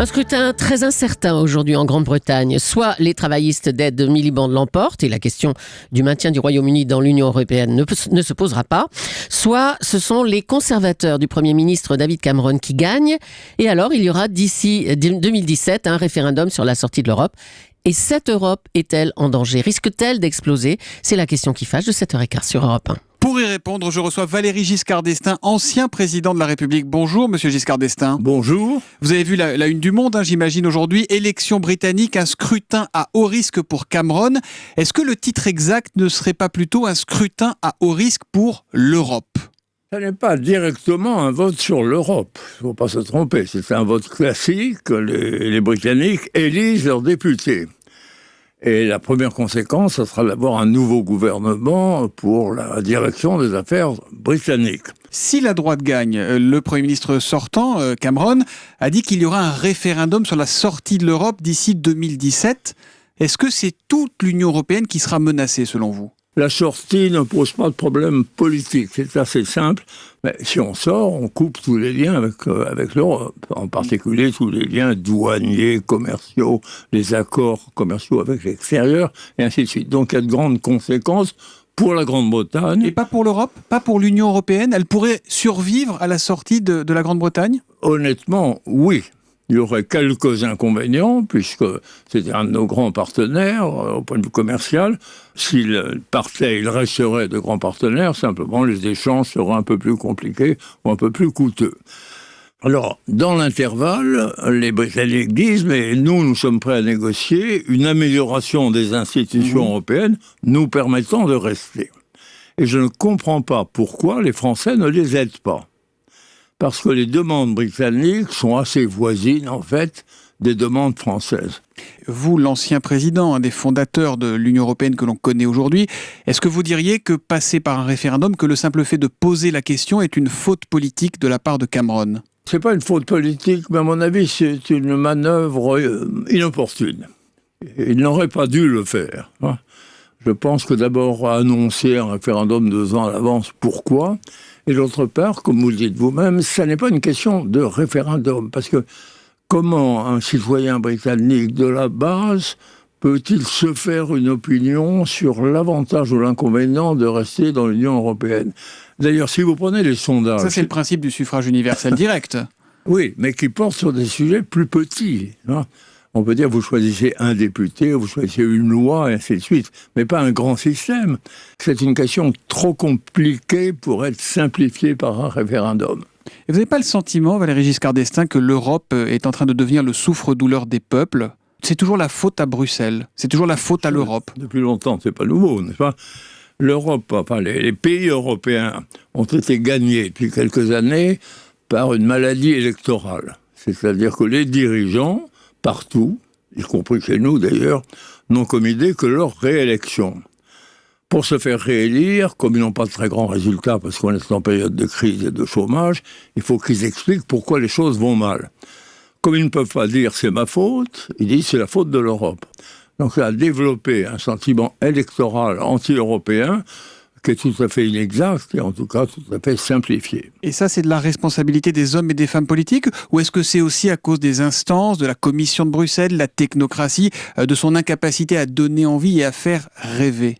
Un scrutin très incertain aujourd'hui en Grande-Bretagne. Soit les travaillistes d'Ed Miliband l'emportent et la question du maintien du Royaume-Uni dans l'Union européenne ne se posera pas. Soit ce sont les conservateurs du Premier ministre David Cameron qui gagnent. Et alors il y aura d'ici 2017 un référendum sur la sortie de l'Europe. Et cette Europe est-elle en danger? Risque-t-elle d'exploser? C'est la question qui fâche de 7h15 sur Europe 1. Pour y répondre, je reçois Valéry Giscard d'Estaing, ancien président de la République. Bonjour, monsieur Giscard d'Estaing. Bonjour. Vous avez vu la une du Monde, j'imagine, aujourd'hui. Élection britannique, un scrutin à haut risque pour Cameron. Est-ce que le titre exact ne serait pas plutôt un scrutin à haut risque pour l'Europe ? Ce n'est pas directement un vote sur l'Europe. Il ne faut pas se tromper. C'est un vote classique. Les Britanniques élisent leurs députés. Et la première conséquence, ce sera d'avoir un nouveau gouvernement pour la direction des affaires britanniques. Si la droite gagne, le Premier ministre sortant, Cameron, a dit qu'il y aura un référendum sur la sortie de l'Europe d'ici 2017. Est-ce que c'est toute l'Union européenne qui sera menacée, selon vous ? La sortie ne pose pas de problème politique. C'est assez simple. Mais si on sort, on coupe tous les liens avec l'Europe. En particulier, tous les liens douaniers, commerciaux, les accords commerciaux avec l'extérieur, et ainsi de suite. Donc, il y a de grandes conséquences pour la Grande-Bretagne. Et pas pour l'Europe ? Pas pour l'Union européenne ? Elle pourrait survivre à la sortie de la Grande-Bretagne ? Honnêtement, oui. Il y aurait quelques inconvénients, puisque c'était un de nos grands partenaires au point de vue commercial. S'il partait, il resterait de grands partenaires, simplement les échanges seraient un peu plus compliqués ou un peu plus coûteux. Alors, dans l'intervalle, les Britanniques disent « mais nous sommes prêts à négocier une amélioration des institutions européennes nous permettant de rester ». Et je ne comprends pas pourquoi les Français ne les aident pas. Parce que les demandes britanniques sont assez voisines, en fait, des demandes françaises. Vous, l'ancien président, un des fondateurs de l'Union européenne que l'on connaît aujourd'hui, est-ce que vous diriez que passer par un référendum, que le simple fait de poser la question est une faute politique de la part de Cameron ? C'est pas une faute politique, mais à mon avis, c'est une manœuvre inopportune. Il n'aurait pas dû le faire. Je pense que d'abord, annoncer un référendum 2 ans à l'avance, pourquoi ? Et d'autre part, comme vous le dites vous-même, ça n'est pas une question de référendum. Parce que comment un citoyen britannique de la base peut-il se faire une opinion sur l'avantage ou l'inconvénient de rester dans l'Union européenne ? D'ailleurs, si vous prenez les sondages... Ça, c'est le principe du suffrage universel direct. Oui, mais qui porte sur des sujets plus petits. On peut dire vous choisissez un député, vous choisissez une loi, et ainsi de suite, mais pas un grand système. C'est une question trop compliquée pour être simplifiée par un référendum. Et vous n'avez pas le sentiment, Valéry Giscard d'Estaing, que l'Europe est en train de devenir le souffre-douleur des peuples ? C'est toujours la faute à Bruxelles, c'est toujours la faute à l'Europe. Depuis longtemps, c'est pas nouveau, n'est-ce pas ? L'Europe, enfin les pays européens ont été gagnés depuis quelques années par une maladie électorale. C'est-à-dire que les dirigeants, partout, y compris chez nous d'ailleurs, n'ont comme idée que leur réélection. Pour se faire réélire, comme ils n'ont pas de très grands résultats parce qu'on est en période de crise et de chômage, il faut qu'ils expliquent pourquoi les choses vont mal. Comme ils ne peuvent pas dire « c'est ma faute », ils disent « c'est la faute de l'Europe ». Donc ça a développé un sentiment électoral anti-européen qui est tout à fait inexact et en tout cas tout à fait simplifié. Et ça, c'est de la responsabilité des hommes et des femmes politiques ? Ou est-ce que c'est aussi à cause des instances, de la Commission de Bruxelles, la technocratie, de son incapacité à donner envie et à faire rêver ?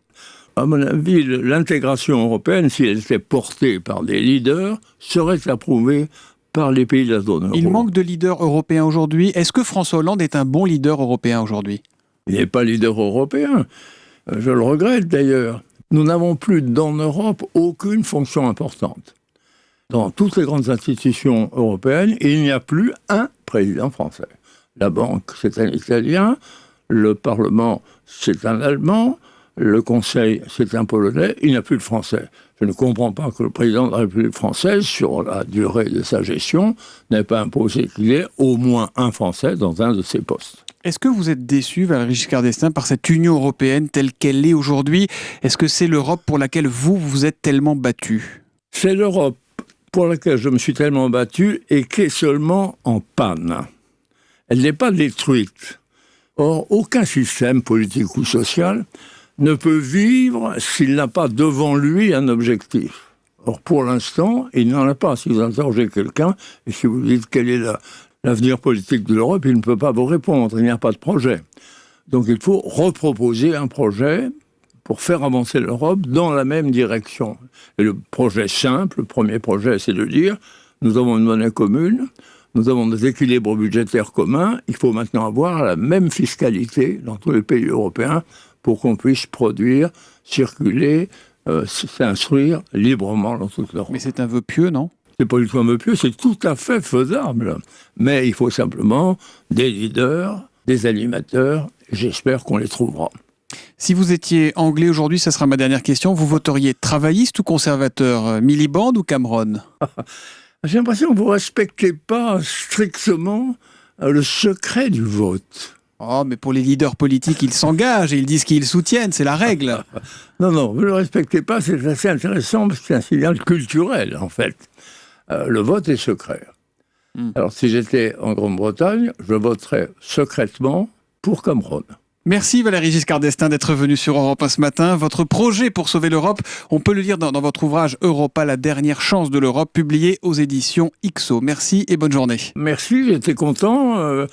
À mon avis, l'intégration européenne, si elle était portée par des leaders, serait approuvée par les pays de la zone euro. Il manque de leaders européens aujourd'hui. Est-ce que François Hollande est un bon leader européen aujourd'hui ? Il n'est pas leader européen. Je le regrette d'ailleurs. Nous n'avons plus en Europe aucune fonction importante. Dans toutes les grandes institutions européennes, il n'y a plus un président français. La Banque, c'est un Italien. Le Parlement, c'est un Allemand. Le Conseil, c'est un Polonais. Il n'y a plus de Français. Je ne comprends pas que le président de la République française, sur la durée de sa gestion, n'ait pas imposé qu'il y ait au moins un Français dans un de ses postes. Est-ce que vous êtes déçu, Valéry Giscard d'Estaing, par cette Union européenne telle qu'elle est aujourd'hui ? Est-ce que c'est l'Europe pour laquelle vous vous êtes tellement battu ? C'est l'Europe pour laquelle je me suis tellement battu et qui est seulement en panne. Elle n'est pas détruite. Or, aucun système politique ou social ne peut vivre s'il n'a pas devant lui un objectif. Or, pour l'instant, il n'en a pas. Si vous interrogez quelqu'un, et si vous dites quelle est l'avenir politique de l'Europe, il ne peut pas vous répondre, il n'y a pas de projet. Donc il faut reproposer un projet pour faire avancer l'Europe dans la même direction. Et le projet simple, le premier projet, c'est de dire, nous avons une monnaie commune, nous avons des équilibres budgétaires communs, il faut maintenant avoir la même fiscalité dans tous les pays européens pour qu'on puisse produire, circuler, s'instruire librement dans toute l'Europe. Mais c'est un vœu pieux, non ? C'est pas du tout un vœu pieux, c'est tout à fait faisable. Mais il faut simplement des leaders, des animateurs, j'espère qu'on les trouvera. Si vous étiez anglais aujourd'hui, ça sera ma dernière question, vous voteriez travailliste ou conservateur, Miliband ou Cameron ? J'ai l'impression que vous ne respectez pas strictement le secret du vote. Oh, mais pour les leaders politiques, ils s'engagent et ils disent qu'ils soutiennent, c'est la règle. Non, vous ne le respectez pas, c'est assez intéressant parce que c'est un signal culturel, en fait. Le vote est secret. Alors, si j'étais en Grande-Bretagne, je voterais secrètement pour Cameron. Merci Valéry Giscard d'Estaing d'être venu sur Europe 1 ce matin. Votre projet pour sauver l'Europe, on peut le lire dans votre ouvrage Europa, la dernière chance de l'Europe, publié aux éditions IXO. Merci et bonne journée. Merci, j'étais content.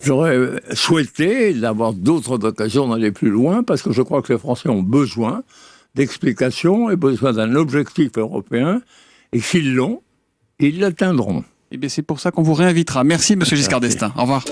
J'aurais souhaité d'avoir d'autres occasions d'aller plus loin parce que je crois que les Français ont besoin d'explications et besoin d'un objectif européen. Et s'ils l'ont, ils l'atteindront. Eh bien, c'est pour ça qu'on vous réinvitera. Merci, Monsieur Giscard d'Estaing. Au revoir.